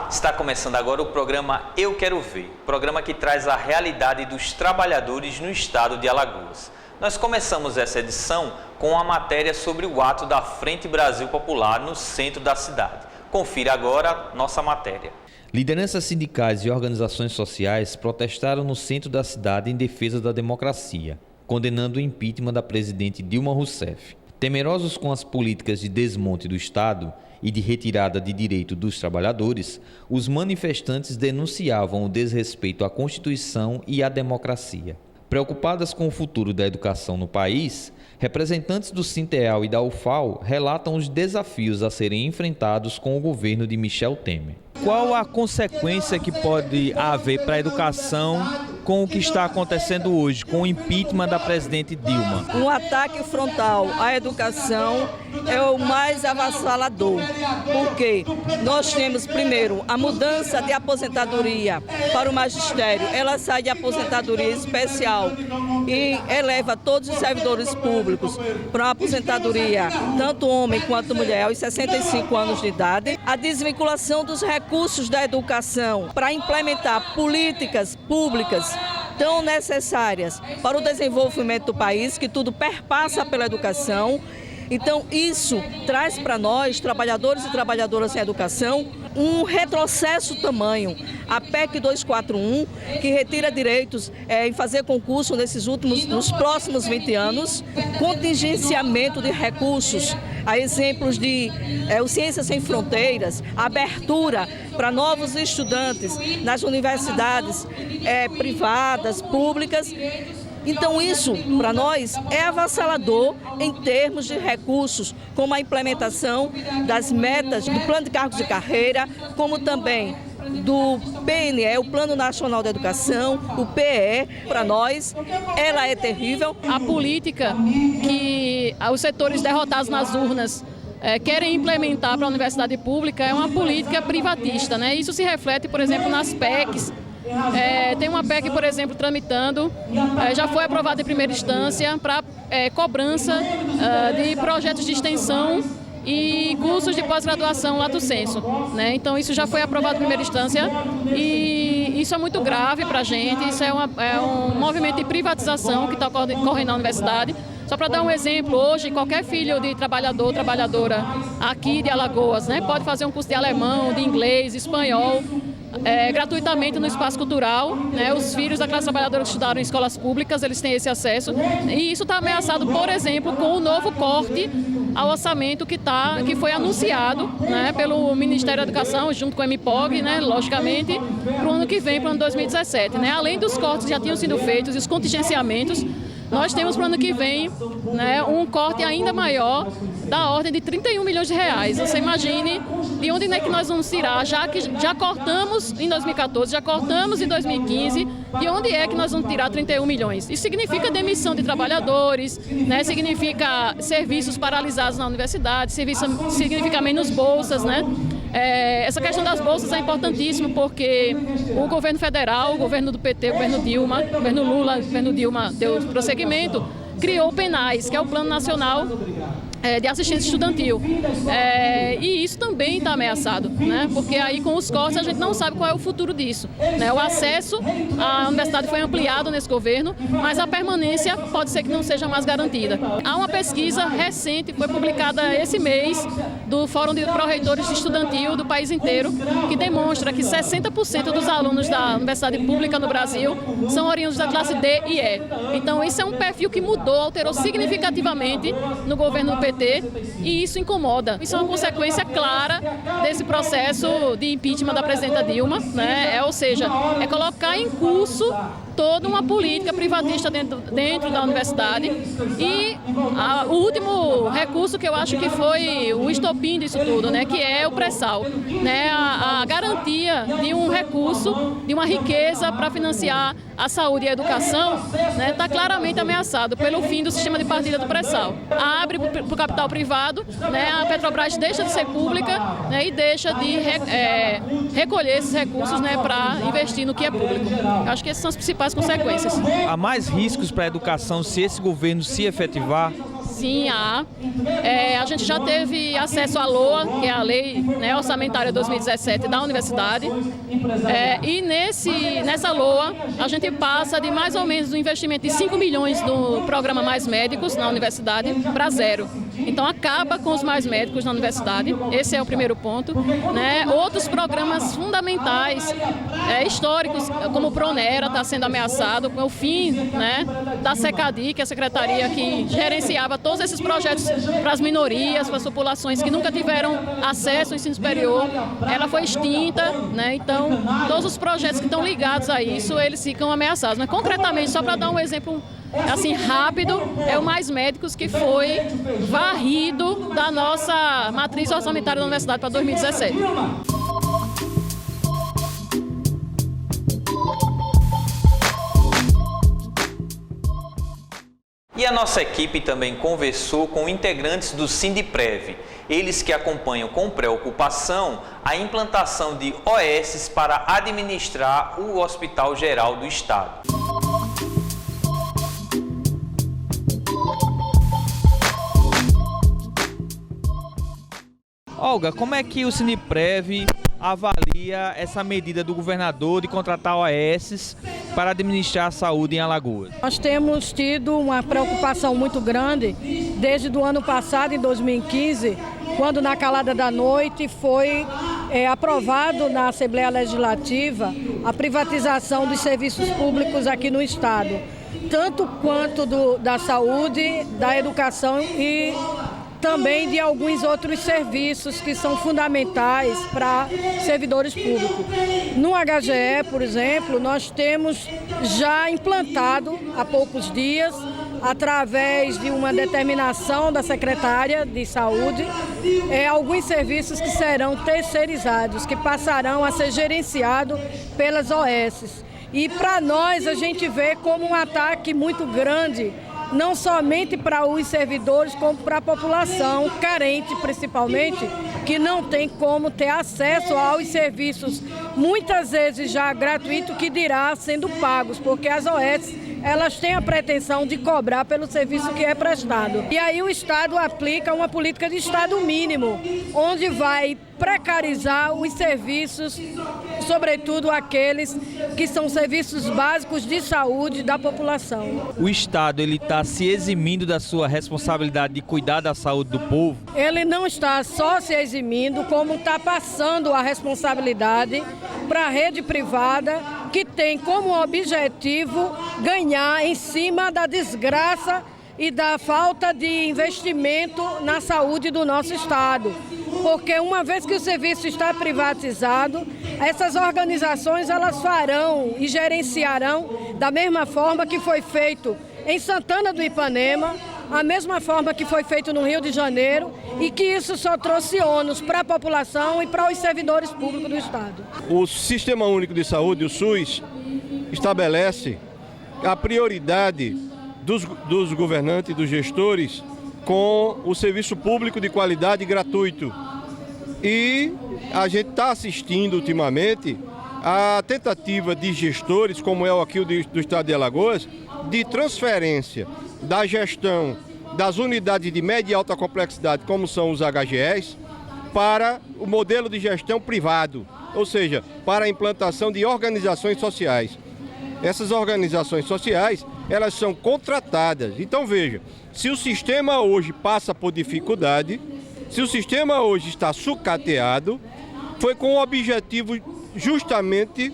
Está começando agora o programa Eu Quero Ver, programa que traz a realidade dos trabalhadores no estado de Alagoas. Nós começamos essa edição com a matéria sobre o ato da Frente Brasil Popular no centro da cidade. Confira agora nossa matéria. Lideranças sindicais e organizações sociais protestaram no centro da cidade em defesa da democracia, condenando o impeachment da presidente Dilma Rousseff. Temerosos com as políticas de desmonte do Estado e de retirada de direito dos trabalhadores, os manifestantes denunciavam o desrespeito à Constituição e à democracia. Preocupadas com o futuro da educação no país, representantes do Sinteal e da UFAL relatam os desafios a serem enfrentados com o governo de Michel Temer. Qual a consequência que pode haver para a educação com o que está acontecendo hoje, com o impeachment da presidente Dilma? Um ataque frontal à educação é o mais avassalador, porque nós temos, primeiro, a mudança de aposentadoria para o magistério. Ela sai de aposentadoria especial e eleva todos os servidores públicos para uma aposentadoria, tanto homem quanto mulher, aos 65 anos de idade. A desvinculação dos recursos da educação para implementar políticas públicas tão necessárias para o desenvolvimento do país, que tudo perpassa pela educação. Então, isso traz para nós, trabalhadores e trabalhadoras em educação, um retrocesso tamanho. A PEC 241, que retira direitos em fazer concurso nos próximos 20 anos, contingenciamento de recursos, a exemplos de o Ciências Sem Fronteiras, abertura para novos estudantes nas universidades privadas, públicas. Então isso, para nós, é avassalador em termos de recursos, como a implementação das metas do Plano de Cargos de Carreira, como também do PNE, o Plano Nacional de Educação, o PE. Para nós, ela é terrível. A política que os setores derrotados nas urnas querem implementar para a universidade pública é uma política privatista, né? Isso se reflete, por exemplo, nas PECs. Tem uma PEC, por exemplo, tramitando, já foi aprovada em primeira instância para cobrança de projetos de extensão e cursos de pós-graduação lato sensu, né? Então isso já foi aprovado em primeira instância e isso é muito grave para a gente, isso é um movimento de privatização que está ocorrendo na universidade. Só para dar um exemplo, hoje qualquer filho de trabalhador ou trabalhadora aqui de Alagoas, né, pode fazer um curso de alemão, de inglês, espanhol, gratuitamente no espaço cultural, né? Os filhos da classe trabalhadora que estudaram em escolas públicas, eles têm esse acesso, e isso está ameaçado, por exemplo, com o novo corte ao orçamento que foi anunciado, né, pelo Ministério da Educação, junto com o MPOG, né, logicamente, para o ano que vem, para o ano 2017. Né? Além dos cortes que já tinham sido feitos e os contingenciamentos, nós temos para o ano que vem, né, um corte ainda maior da ordem de 31 milhões de reais. Você imagine de onde é que nós vamos tirar, já que já cortamos em 2014, já cortamos em 2015, de onde é que nós vamos tirar 31 milhões? Isso significa demissão de trabalhadores, né, significa serviços paralisados na universidade, significa menos bolsas, né? Essa questão das bolsas é importantíssima porque o governo federal, o governo do PT, o governo Dilma, o governo Lula, o governo Dilma deu prosseguimento, criou o PENAES, que é o Plano Nacional de Assistência Estudantil. E isso também está ameaçado, né? Porque aí com os cortes a gente não sabe qual é o futuro disso. Né? O acesso à universidade foi ampliado nesse governo, mas a permanência pode ser que não seja mais garantida. Há uma pesquisa recente, foi publicada esse mês, do Fórum de Pró-Reitores Estudantil do país inteiro, que demonstra que 60% dos alunos da universidade pública no Brasil são oriundos da classe D e E. Então isso é um perfil que mudou, alterou significativamente no governo do PT, e isso incomoda. Isso é uma consequência clara desse processo de impeachment da presidenta Dilma, né? Ou seja, é colocar em curso toda uma política privatista dentro da universidade. E o último recurso que eu acho que foi o estopim disso tudo, né, que é o pré-sal, né, a garantia de um recurso, de uma riqueza para financiar a saúde e a educação, né, está claramente ameaçado pelo fim do sistema de partilha do pré-sal. Abre para o capital privado, né, a Petrobras deixa de ser pública, né, e deixa de recolher esses recursos, né, para investir no que é público. Eu acho que essas são as principais consequências. Há mais riscos para a educação se esse governo se efetivar? Sim, há. A gente já teve acesso à LOA, que é a Lei, né, Orçamentária 2017 da Universidade, e nessa LOA a gente passa de mais ou menos um investimento de 5 milhões no programa Mais Médicos na universidade para zero. Então acaba com os mais médicos na universidade, esse é o primeiro ponto, né? Outros programas fundamentais, históricos, como o Pronera está sendo ameaçado com o fim, né, da SECADI, que é a secretaria que gerenciava todos esses projetos para as minorias, para as populações que nunca tiveram acesso ao ensino superior, ela foi extinta, né? Então todos os projetos que estão ligados a isso, eles ficam ameaçados. Mas concretamente, só para dar um exemplo assim rápido, é o Mais Médicos, que foi varrido da nossa matriz orçamentária da universidade para 2017. E a nossa equipe também conversou com integrantes do Sindiprev, eles que acompanham com preocupação a implantação de OS para administrar o Hospital Geral do Estado. Olga, como é que o Sindiprev avalia essa medida do governador de contratar OAS para administrar a saúde em Alagoas? Nós temos tido uma preocupação muito grande desde o ano passado, em 2015, quando na calada da noite foi aprovado na Assembleia Legislativa a privatização dos serviços públicos aqui no Estado, tanto quanto da saúde, da educação e também de alguns outros serviços que são fundamentais para servidores públicos. No HGE, por exemplo, nós temos já implantado há poucos dias, através de uma determinação da secretária de saúde, alguns serviços que serão terceirizados, que passarão a ser gerenciados pelas OS. E para nós a gente vê como um ataque muito grande, não somente para os servidores, como para a população carente, principalmente, que não tem como ter acesso aos serviços, muitas vezes já gratuitos, que dirá sendo pagos, porque as OS, elas têm a pretensão de cobrar pelo serviço que é prestado. E aí o Estado aplica uma política de Estado mínimo, onde vai precarizar os serviços, sobretudo aqueles que são serviços básicos de saúde da população. O Estado está se eximindo da sua responsabilidade de cuidar da saúde do povo? Ele não está só se eximindo, como está passando a responsabilidade para a rede privada, que tem como objetivo ganhar em cima da desgraça e da falta de investimento na saúde do nosso Estado. Porque uma vez que o serviço está privatizado, essas organizações elas farão e gerenciarão da mesma forma que foi feito em Santana do Ipanema, a mesma forma que foi feito no Rio de Janeiro, e que isso só trouxe ônus para a população e para os servidores públicos do Estado. O Sistema Único de Saúde, o SUS, estabelece a prioridade dos governantes e dos gestores com o serviço público de qualidade gratuito. E a gente está assistindo ultimamente a tentativa de gestores, como é aqui do Estado de Alagoas, de transferência da gestão das unidades de média e alta complexidade, como são os HGEs, para o modelo de gestão privado, ou seja, para a implantação de organizações sociais. Essas organizações sociais, elas são contratadas. Então veja, se o sistema hoje passa por dificuldade, se o sistema hoje está sucateado, foi com o objetivo justamente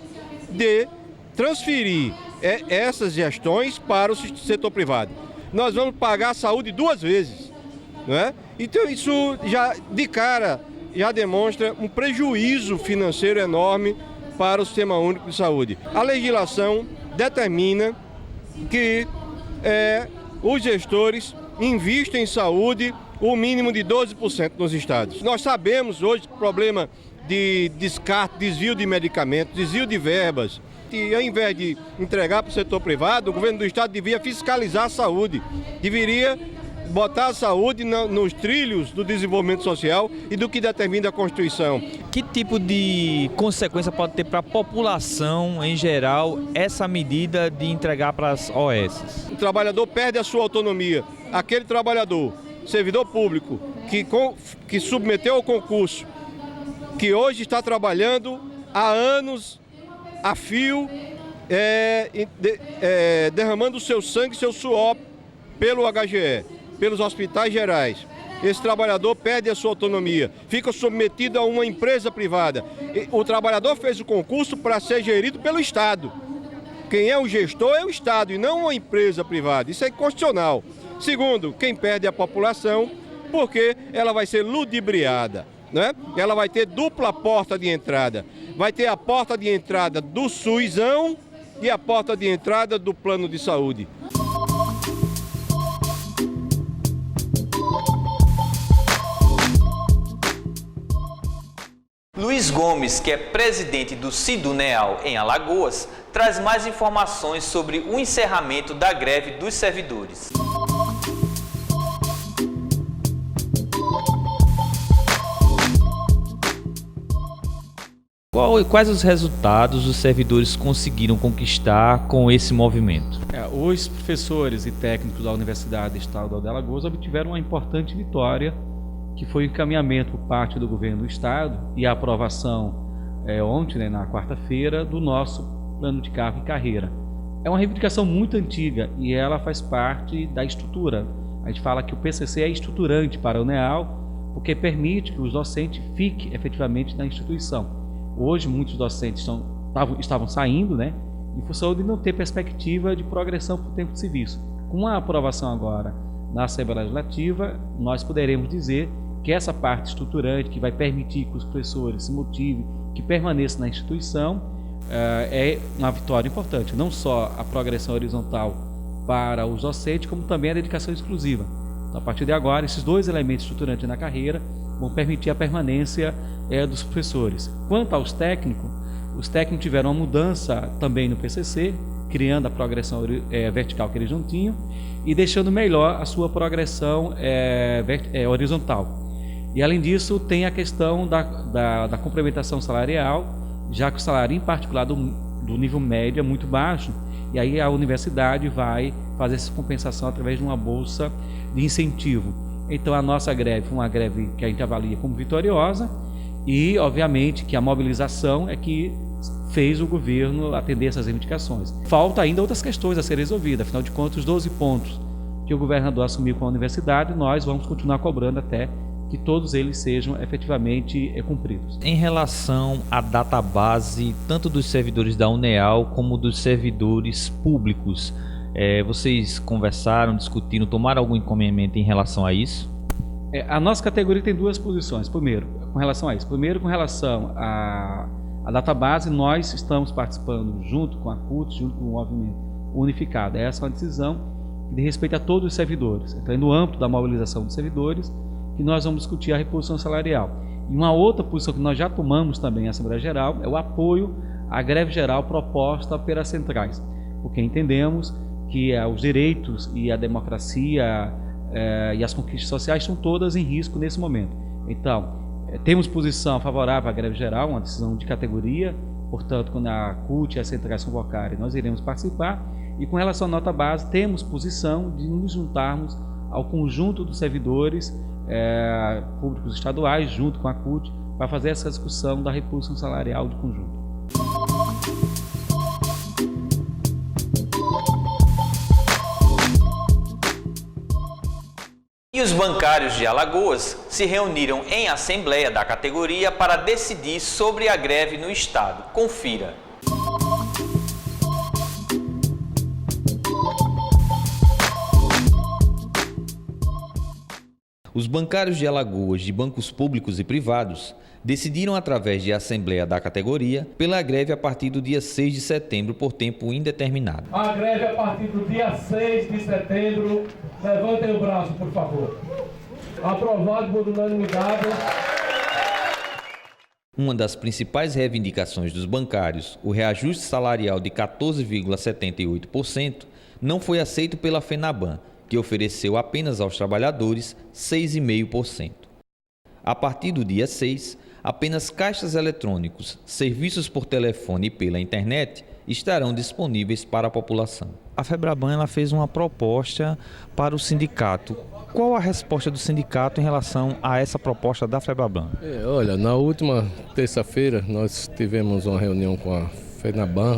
de transferir essas gestões para o setor privado. Nós vamos pagar a saúde 2 vezes, não é? Então isso já de cara já demonstra um prejuízo financeiro enorme para o Sistema Único de Saúde. A legislação determina que os gestores investem em saúde o mínimo de 12% nos estados. Nós sabemos hoje o problema de descarte, desvio de medicamentos, desvio de verbas. E ao invés de entregar para o setor privado, o governo do estado deveria fiscalizar a saúde, deveria botar a saúde nos trilhos do desenvolvimento social e do que determina a Constituição. Que tipo de consequência pode ter para a população em geral essa medida de entregar para as OS? O trabalhador perde a sua autonomia. Aquele trabalhador, servidor público, que submeteu ao concurso, que hoje está trabalhando há anos a fio, derramando seu sangue, seu suor pelo HGE, pelos hospitais gerais. Esse trabalhador perde a sua autonomia, fica submetido a uma empresa privada. O trabalhador fez o concurso para ser gerido pelo Estado. Quem é o gestor é o Estado e não uma empresa privada. Isso é inconstitucional. Segundo, quem perde é a população, porque ela vai ser ludibriada, né? Ela vai ter dupla porta de entrada. Vai ter a porta de entrada do SUSão e a porta de entrada do plano de saúde. Luiz Gomes, que é presidente do Siduneal em Alagoas, traz mais informações sobre o encerramento da greve dos servidores. Quais os resultados os servidores conseguiram conquistar com esse movimento? Os professores e técnicos da Universidade Estadual de Alagoas obtiveram uma importante vitória, que foi o encaminhamento por parte do governo do Estado e a aprovação ontem, na quarta-feira, do nosso plano de cargo e carreira. É uma reivindicação muito antiga e ela faz parte da estrutura. A gente fala que o PCC é estruturante para a UNEAL, porque permite que os docentes fiquem efetivamente na instituição. Hoje, muitos docentes estavam saindo, em função de não ter perspectiva de progressão por tempo de serviço. Com a aprovação agora na Assembleia Legislativa, nós poderemos dizer que essa parte estruturante, que vai permitir que os professores se motivem, que permaneçam na instituição, é uma vitória importante. Não só a progressão horizontal para os docentes, como também a dedicação exclusiva. Então, a partir de agora, esses dois elementos estruturantes na carreira vão permitir a permanência dos professores. Quanto aos técnicos, os técnicos tiveram uma mudança também no PCC, criando a progressão vertical que eles não tinham e deixando melhor a sua progressão horizontal. E além disso, tem a questão da complementação salarial, já que o salário, em particular do nível médio, é muito baixo, e aí a universidade vai fazer essa compensação através de uma bolsa de incentivo. Então a nossa greve foi uma greve que a gente avalia como vitoriosa e, obviamente, que a mobilização é que fez o governo atender essas reivindicações. Falta ainda outras questões a serem resolvidas, afinal de contas, os 12 pontos que o governador assumiu com a universidade, nós vamos continuar cobrando até que todos eles sejam efetivamente cumpridos. Em relação à database, tanto dos servidores da UNEAL como dos servidores públicos, vocês conversaram, discutiram, tomaram algum encaminhamento em relação a isso? A nossa categoria tem duas posições. Primeiro, com relação a isso. Primeiro, com relação à database, nós estamos participando junto com a CUT, junto com o Movimento Unificado. Essa é uma decisão que diz respeito a todos os servidores. Então, no âmbito da mobilização dos servidores, que nós vamos discutir a reposição salarial. E uma outra posição que nós já tomamos também na Assembleia Geral é o apoio à greve geral proposta pelas centrais, porque entendemos que os direitos e a democracia e as conquistas sociais estão todas em risco nesse momento. Então, temos posição favorável à greve geral, uma decisão de categoria, portanto, quando a CUT e as centrais convocarem, nós iremos participar. E com relação à nota base, temos posição de nos juntarmos ao conjunto dos servidores públicos estaduais, junto com a CUT, para fazer essa discussão da reposição salarial do conjunto. E os bancários de Alagoas se reuniram em assembleia da categoria para decidir sobre a greve no estado. Confira. Os bancários de Alagoas de bancos públicos e privados decidiram, através de assembleia da categoria, pela greve a partir do dia 6 de setembro por tempo indeterminado. A greve a partir do dia 6 de setembro. Levantem o braço, por favor. Aprovado por unanimidade. Uma das principais reivindicações dos bancários, o reajuste salarial de 14,78%, não foi aceito pela FENABAN, que ofereceu apenas aos trabalhadores 6,5%. A partir do dia 6, apenas caixas eletrônicos, serviços por telefone e pela internet estarão disponíveis para a população. A Febraban ela fez uma proposta para o sindicato. Qual a resposta do sindicato em relação a essa proposta da Febraban? Olha, na última terça-feira nós tivemos uma reunião com a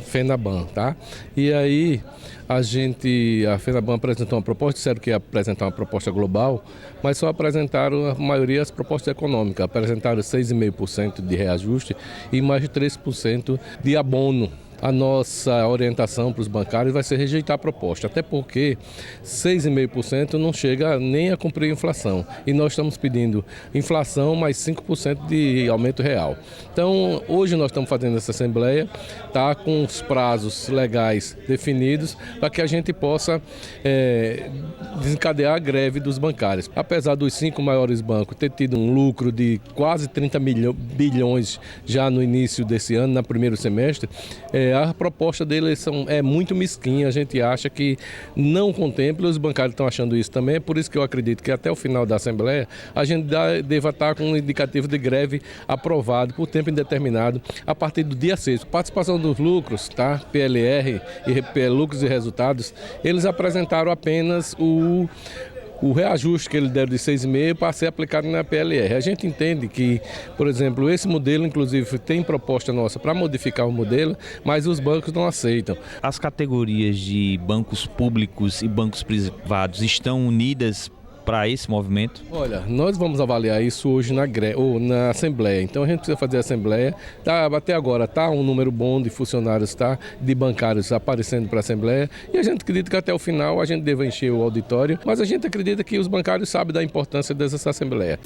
FENABAN, tá? E aí a FENABAN apresentou uma proposta, disseram que ia apresentar uma proposta global, mas só apresentaram a maioria as propostas econômicas, apresentaram 6,5% de reajuste e mais de 3% de abono. A nossa orientação para os bancários vai ser rejeitar a proposta, até porque 6,5% não chega nem a cumprir a inflação. E nós estamos pedindo inflação mais 5% de aumento real. Então, hoje nós estamos fazendo essa assembleia, tá, com os prazos legais definidos para que a gente possa desencadear a greve dos bancários. Apesar dos 5 maiores bancos ter tido um lucro de quase 30 bilhões já no início desse ano, no primeiro semestre, a proposta deles é muito mesquinha, a gente acha que não contempla, os bancários estão achando isso também, é por isso que eu acredito que até o final da Assembleia a gente deva estar com um indicativo de greve aprovado por tempo indeterminado a partir do dia 6. Participação dos lucros, tá? PLR e lucros e resultados, eles apresentaram apenas o reajuste que eles deram de 6,5% para ser aplicado na PLR. A gente entende que, por exemplo, esse modelo, inclusive, tem proposta nossa para modificar o modelo, mas os bancos não aceitam. As categorias de bancos públicos e bancos privados estão unidas para esse movimento? Olha, nós vamos avaliar isso hoje na Assembleia. Então a gente precisa fazer a Assembleia. Até agora está um número bom de funcionários, de bancários aparecendo para a Assembleia. E a gente acredita que até o final a gente deve encher o auditório. Mas a gente acredita que os bancários sabem da importância dessa Assembleia.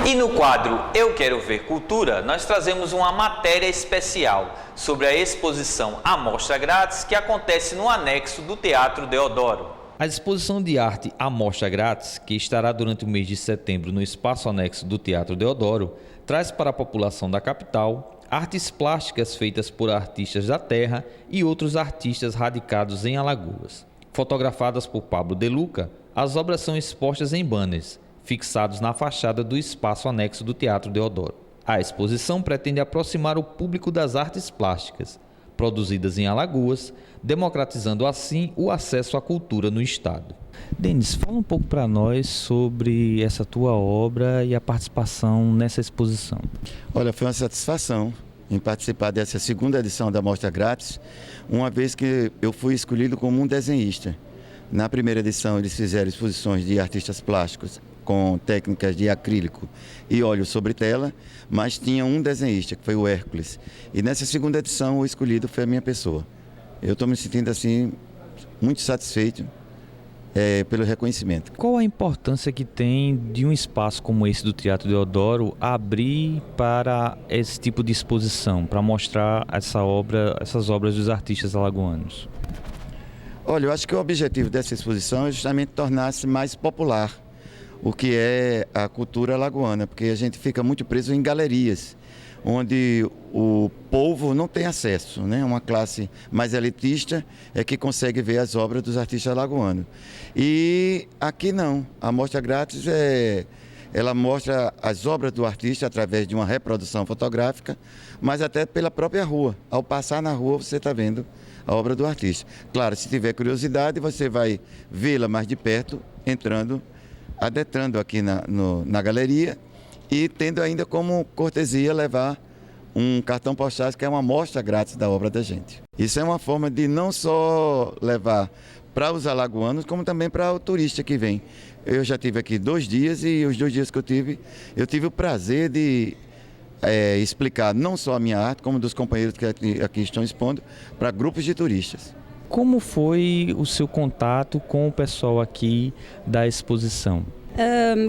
E no quadro Eu Quero Ver Cultura, nós trazemos uma matéria especial sobre a exposição Amostra Grátis que acontece no anexo do Teatro Deodoro. A exposição de arte Amostra Grátis, que estará durante o mês de setembro no espaço anexo do Teatro Deodoro, traz para a população da capital artes plásticas feitas por artistas da terra e outros artistas radicados em Alagoas. Fotografadas por Pablo De Luca, as obras são expostas em banners, fixados na fachada do espaço anexo do Teatro Deodoro. A exposição pretende aproximar o público das artes plásticas, produzidas em Alagoas, democratizando assim o acesso à cultura no estado. Denis, fala um pouco para nós sobre essa tua obra e a participação nessa exposição. Olha, foi uma satisfação em participar dessa segunda edição da Amostra Grátis, uma vez que eu fui escolhido como um desenhista. Na primeira edição eles fizeram exposições de artistas plásticos com técnicas de acrílico e óleo sobre tela, mas tinha um desenhista, que foi o Hércules. E nessa segunda edição o escolhido foi a minha pessoa. Eu estou me sentindo assim muito satisfeito pelo reconhecimento. Qual a importância que tem de um espaço como esse do Teatro Deodoro abrir para esse tipo de exposição, para mostrar essas obras dos artistas alagoanos? Olha, eu acho que o objetivo dessa exposição é justamente tornar-se mais popular o que é a cultura alagoana, porque a gente fica muito preso em galerias, onde o povo não tem acesso, né? Uma classe mais elitista é que consegue ver as obras dos artistas alagoanos. E aqui não, a Amostra Grátis ela mostra as obras do artista através de uma reprodução fotográfica, mas até pela própria rua. Ao passar na rua você está vendo a obra do artista. Claro, se tiver curiosidade, você vai vê-la mais de perto, adentrando aqui na galeria e tendo ainda como cortesia levar um cartão postal que é uma amostra grátis da obra da gente. Isso é uma forma de não só levar para os alagoanos, como também para o turista que vem. Eu já tive aqui 2 dias e os 2 dias que eu tive o prazer de explicar não só a minha arte, como dos companheiros que aqui estão expondo, para grupos de turistas. Como foi o seu contato com o pessoal aqui da exposição?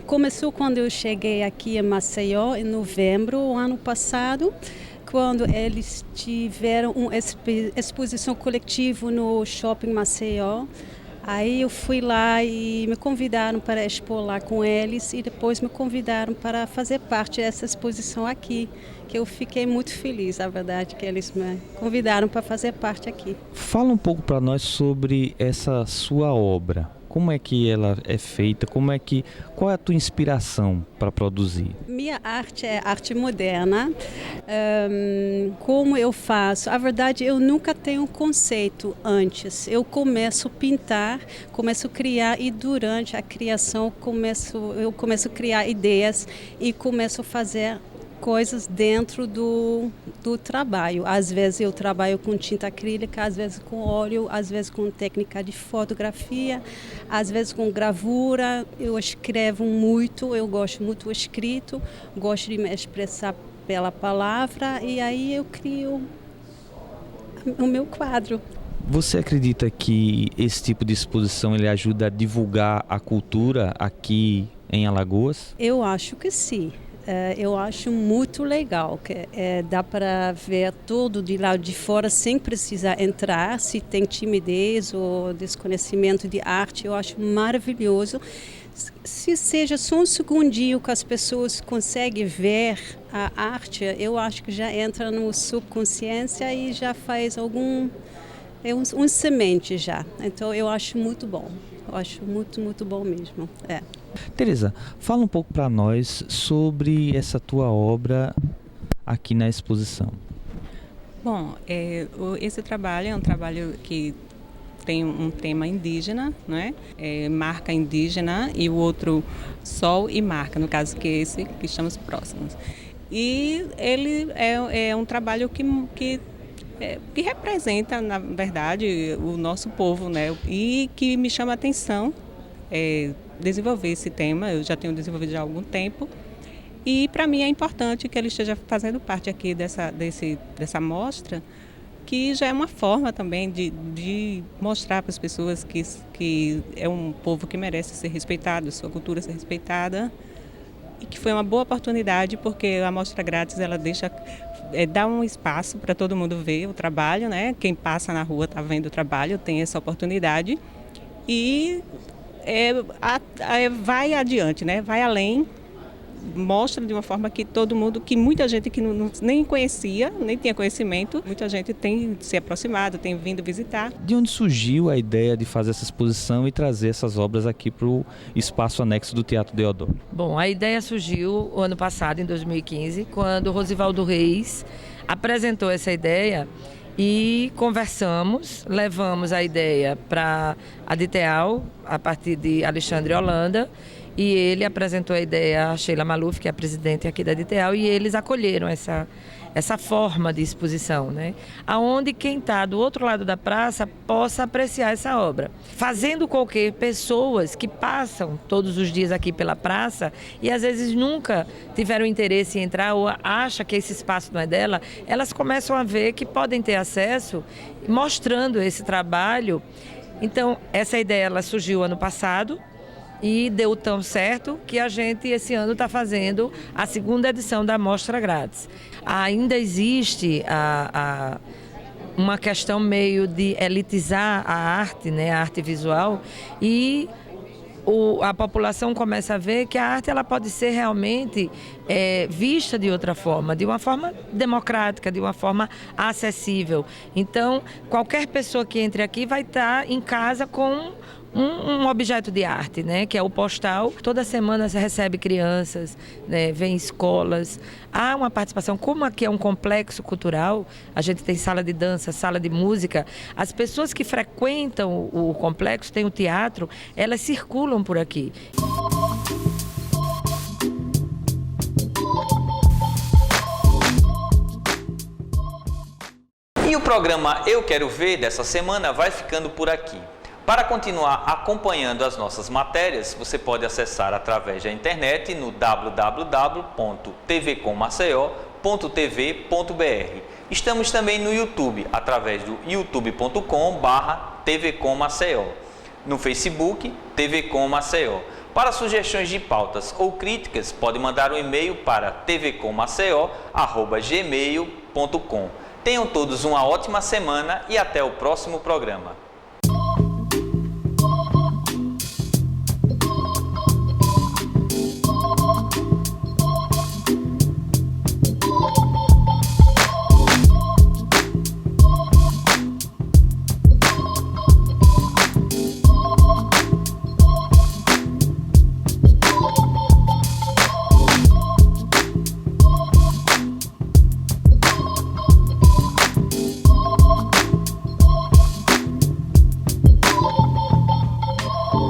Começou quando eu cheguei aqui em Maceió, em novembro do ano passado, quando eles tiveram uma exposição coletiva no Shopping Maceió. Aí eu fui lá e me convidaram para expor lá com eles e depois me convidaram para fazer parte dessa exposição aqui, que eu fiquei muito feliz, a verdade, que eles me convidaram para fazer parte aqui. Fala um pouco para nós sobre essa sua obra. Como é que ela é feita? Qual é a tua inspiração para produzir? Minha arte é arte moderna. Como eu faço? A verdade, eu nunca tenho um conceito antes. Eu começo a pintar, começo a criar e durante a criação eu começo a criar ideias e começo a fazer coisas dentro do trabalho. Às vezes eu trabalho com tinta acrílica, às vezes com óleo, às vezes com técnica de fotografia, às vezes com gravura. Eu escrevo muito, eu gosto muito do escrito, gosto de me expressar pela palavra e aí eu crio o meu quadro. Você acredita que esse tipo de exposição ele ajuda a divulgar a cultura aqui em Alagoas? Eu acho que sim. Eu acho muito legal, que dá para ver tudo de lá de fora sem precisar entrar, se tem timidez ou desconhecimento de arte, eu acho maravilhoso. Se seja só um segundinho que as pessoas conseguem ver a arte, eu acho que já entra no subconsciência e já faz um semente já. Então eu acho muito bom. Eu acho muito, muito bom mesmo. Teresa, fala um pouco para nós sobre essa tua obra aqui na exposição. Bom, esse trabalho é um trabalho que tem um tema indígena, né? Marca indígena, e o outro sol e marca, no caso que é esse que estamos próximos. E ele é um trabalho que representa, na verdade, o nosso povo, né? E que me chama a atenção desenvolver esse tema. Eu já tenho desenvolvido há algum tempo e para mim é importante que ele esteja fazendo parte aqui dessa mostra, que já é uma forma também de mostrar para as pessoas que é um povo que merece ser respeitado, sua cultura ser respeitada, e que foi uma boa oportunidade porque a mostra grátis ela dá um espaço para todo mundo ver o trabalho, né? Quem passa na rua está vendo o trabalho, tem essa oportunidade e vai adiante, né? Vai além, mostra de uma forma que todo mundo, que muita gente que nem conhecia, nem tinha conhecimento, muita gente tem se aproximado, tem vindo visitar. De onde surgiu a ideia de fazer essa exposição e trazer essas obras aqui para o espaço anexo do Teatro Deodoro? Bom, a ideia surgiu o ano passado, em 2015, quando o Rosivaldo Reis apresentou essa ideia e conversamos, levamos a ideia para a DITEAL, a partir de Alexandre Holanda, e ele apresentou a ideia a Sheila Maluf, que é a presidente aqui da DITEAL, e eles acolheram essa forma de exposição, né? Aonde quem está do outro lado da praça possa apreciar essa obra. Fazendo com que pessoas que passam todos os dias aqui pela praça e às vezes nunca tiveram interesse em entrar ou acham que esse espaço não é dela, elas começam a ver que podem ter acesso mostrando esse trabalho. Então, essa ideia ela surgiu ano passado, e deu tão certo que a gente esse ano está fazendo a segunda edição da Mostra Grátis. Ainda existe uma questão meio de elitizar a arte, né, a arte visual, e a população começa a ver que a arte ela pode ser realmente vista de outra forma, de uma forma democrática, de uma forma acessível. Então, qualquer pessoa que entre aqui vai estar em casa com um objeto de arte, né, que é o postal. Toda semana você recebe crianças, né, vem escolas. Há uma participação, como aqui é um complexo cultural, a gente tem sala de dança, sala de música. As pessoas que frequentam o complexo, tem o teatro, elas circulam por aqui. E o programa Eu Quero Ver dessa semana vai ficando por aqui. Para continuar acompanhando as nossas matérias, você pode acessar através da internet no www.tvcommaceió.tv.br. Estamos também no YouTube, através do youtube.com/tvcommaceió. No Facebook, TV Com Maceió. Para sugestões de pautas ou críticas, pode mandar um e-mail para tvcommaceió@gmail.com. Tenham todos uma ótima semana e até o próximo programa.